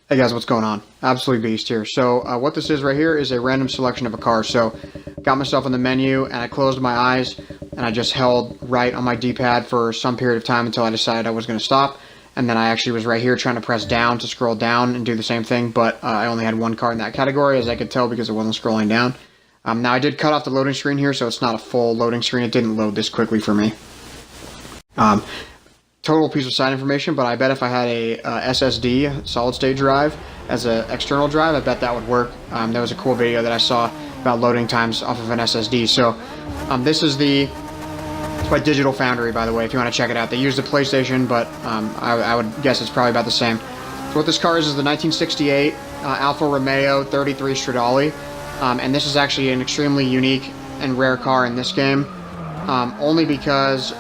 Hey guys, what's going on? Absolute beast here. So what this is right here is a random selection of a car. So got myself in the menu and I closed my eyes and I just held right on my D-pad for some period of time until I decided I was going to stop. And then I actually was right here trying to press down to scroll down and do the same thing, but I only had one car in that category, as I could tell, because it wasn't scrolling down. Now I did cut off the loading screen here, so it's not a full loading screen. It didn't load this quickly for me. Total piece of side information, but I bet if I had a SSD, solid state drive, as an external drive, I bet that would work. There was a cool video that I saw about loading times off of an SSD. So this is it's by Digital Foundry, by the way, if you want to check it out. They use the PlayStation, but I would guess it's probably about the same. So what this car is the 1968 Alfa Romeo 33 Stradale, and this is actually an extremely unique and rare car in this game. Only because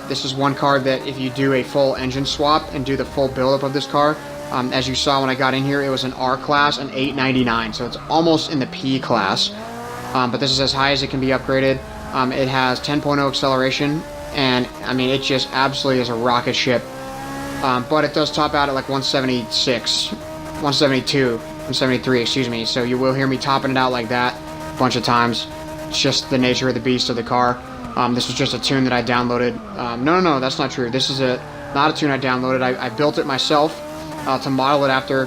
this is one car that if you do a full engine swap and do the full buildup of this car, as you saw when I got in here, it was an R class, an 899, so it's almost in the P class, but this is as high as it can be upgraded. It has 10.0 acceleration, and I mean, it just absolutely is a rocket ship, but it does top out at like 176, 172, 173, excuse me, so you will hear me topping it out like that a bunch of times. It's just the nature of the beast of the car. This was just a tune that I downloaded. No, that's not true. This is not a tune I downloaded. I built it myself to model it after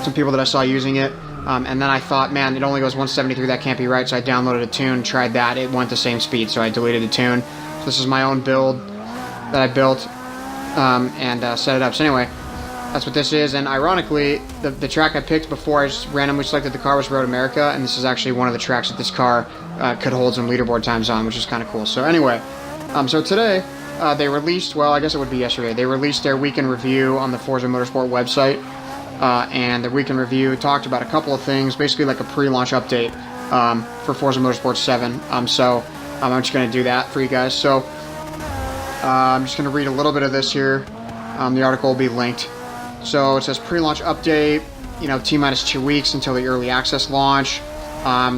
some people that I saw using it. And then I thought, man, it only goes 173. That can't be right. So I downloaded a tune, tried that. It went the same speed. So I deleted the tune. So this is my own build that I built and set it up. So anyway, that's what this is. And ironically, the track I picked before I just randomly selected the car was Road America. And this is actually one of the tracks that this car could hold some leaderboard times on, which is kind of cool. So anyway, so today they released, well, I guess it would be yesterday, they released their weekend review on the Forza Motorsport website, and the weekend review talked about a couple of things, basically like a pre-launch update for Forza Motorsport 7. So I'm just going to do that for you guys. So I'm just going to read a little bit of this here. The article will be linked. So it says pre-launch update, T-minus 2 weeks until the early access launch.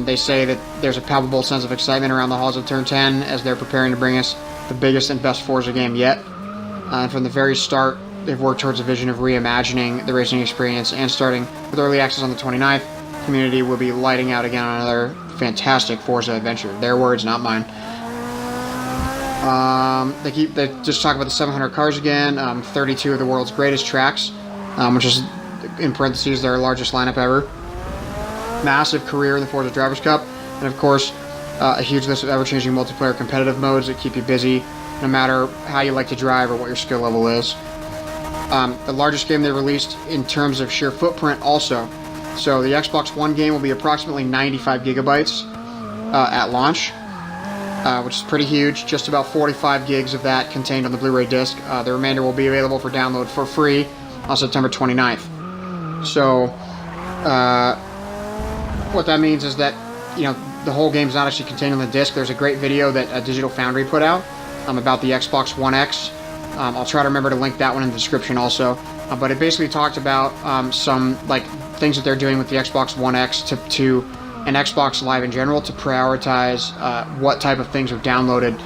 They say that there's a palpable sense of excitement around the halls of Turn 10 as they're preparing to bring us the biggest and best Forza game yet. And from the very start, they've worked towards a vision of reimagining the racing experience, and starting with early access on the 29th, the community will be lighting out again on another fantastic Forza adventure. Their words, not mine. They just talk about the 700 cars again, 32 of the world's greatest tracks, which is, in parentheses, their largest lineup ever. Massive career in the Forza Drivers' Cup, and of course a huge list of ever-changing multiplayer competitive modes that keep you busy no matter how you like to drive or what your skill level is. The largest game they released in terms of sheer footprint also. So the Xbox One game will be approximately 95 gigabytes at launch, which is pretty huge. Just about 45 gigs of that contained on the Blu-ray disc. The remainder will be available for download for free on September 29th. So what that means is that, the whole game's not actually contained on the disc. There's a great video that Digital Foundry put out about the Xbox One X. I'll try to remember to link that one in the description also. But it basically talked about some things that they're doing with the Xbox One X to and Xbox Live in general to prioritize what type of things are downloaded.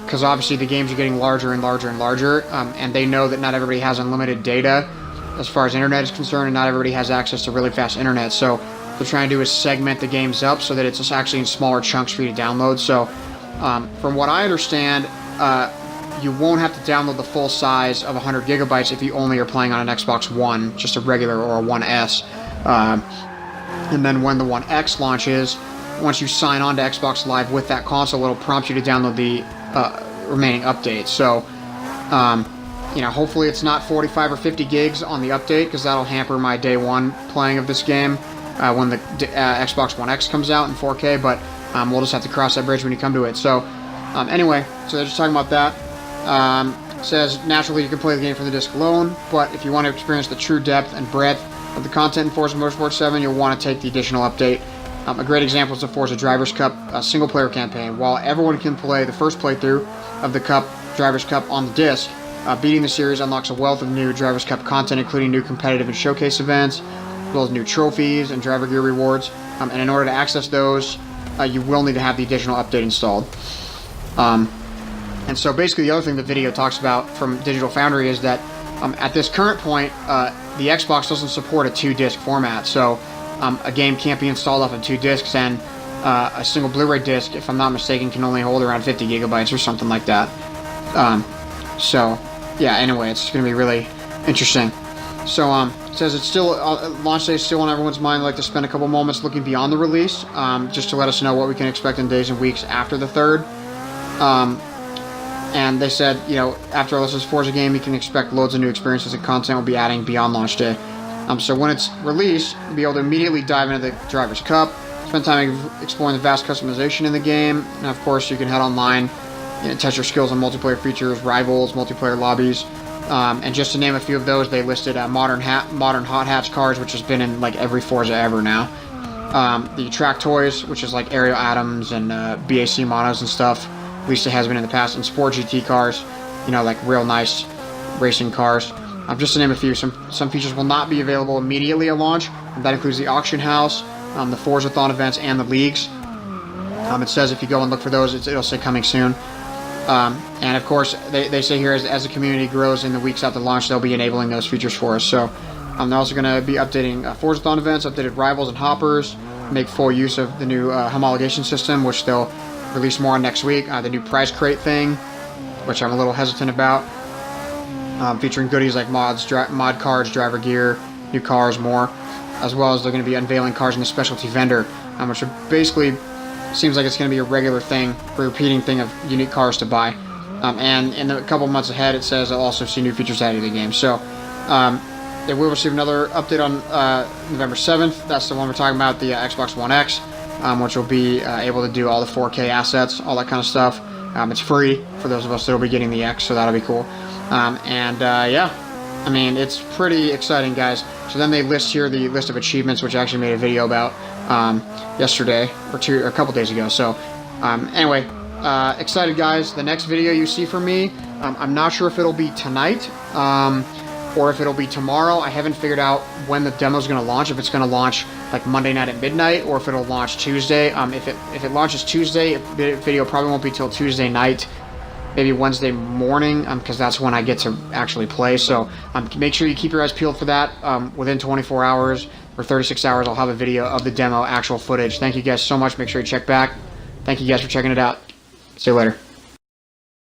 Because obviously the games are getting larger and larger and larger, and they know that not everybody has unlimited data as far as internet is concerned, and not everybody has access to really fast internet. So what they're trying to do is segment the games up so that it's just actually in smaller chunks for you to download. So from what I understand, you won't have to download the full size of 100 gigabytes if you only are playing on an Xbox One, just a regular or a One S. And then when the One X launches, once you sign on to Xbox Live with that console, it'll prompt you to download the remaining updates. So hopefully it's not 45 or 50 gigs on the update, because that'll hamper my day one playing of this game when the Xbox One X comes out in 4K, but we'll just have to cross that bridge when you come to it. So anyway, so they're just talking about that. It says, naturally you can play the game from the disc alone, but if you want to experience the true depth and breadth of the content in Forza Motorsport 7, you'll want to take the additional update. A great example is the Forza Drivers' Cup single-player campaign. While everyone can play the first playthrough of the Drivers' Cup on the disc, beating the series unlocks a wealth of new Drivers' Cup content, including new competitive and showcase events, as well as new trophies and driver gear rewards. And in order to access those, you will need to have the additional update installed. And so basically the other thing the video talks about from Digital Foundry is that At this current point, the Xbox doesn't support a 2-disc format, so a game can't be installed off of 2 discs, and a single Blu-ray disc, if I'm not mistaken, can only hold around 50 gigabytes or something like that. So yeah, anyway, it's going to be really interesting. So it says it's still launch day is still on everyone's mind. I'd like to spend a couple moments looking beyond the release, just to let us know what we can expect in days and weeks after the 3rd. And they said, you know, after this Forza game, you can expect loads of new experiences and content will be adding beyond launch day. So when it's released, you'll be able to immediately dive into the Driver's Cup, spend time exploring the vast customization in the game, and of course you can head online, you know, test your skills on multiplayer features, rivals, multiplayer lobbies, and just to name a few of those, they listed modern hot hatch cars, which has been in like every Forza ever now. The track toys, which is like Aerial Atoms and BAC monos and stuff, at least it has been in the past, and Sport GT cars, you know, like real nice racing cars. Just to name a few, some features will not be available immediately at launch. That includes the auction house, the Forza-thon events, and the leagues. It says if you go and look for those, it'll say coming soon. And of course, they say here as the community grows in the weeks after launch, they'll be enabling those features for us. So they're also going to be updating Forza-thon events, updated rivals and hoppers, make full use of the new homologation system, which they'll release more on next week. The new prize crate thing, which I'm a little hesitant about. Featuring goodies like mod cards, driver gear, new cars, more, as well as they're going to be unveiling cars in the specialty vendor, which basically seems like it's going to be a regular thing, a repeating thing of unique cars to buy. And in a couple months ahead, it says they'll also see new features added to the game. So they will receive another update on November 7th. That's the one we're talking about, the Xbox One X, which will be able to do all the 4K assets, all that kind of stuff. It's free for those of us that will be getting the X, so that'll be cool. Yeah, I mean, it's pretty exciting, guys. So then they list here the list of achievements, which I actually made a video about yesterday or a couple days ago. So anyway, excited, guys. The next video you see from me, I'm not sure if it'll be tonight or if it'll be tomorrow. I haven't figured out when the demo is going to launch, if it's going to launch like Monday night at midnight or if it'll launch Tuesday. If it launches Tuesday, the video probably won't be till Tuesday night, maybe Wednesday morning, because that's when I get to actually play. So make sure you keep your eyes peeled for that. Within 24 hours or 36 hours, I'll have a video of the demo, actual footage. Thank you guys so much. Make sure you check back. Thank you guys for checking it out. See you later.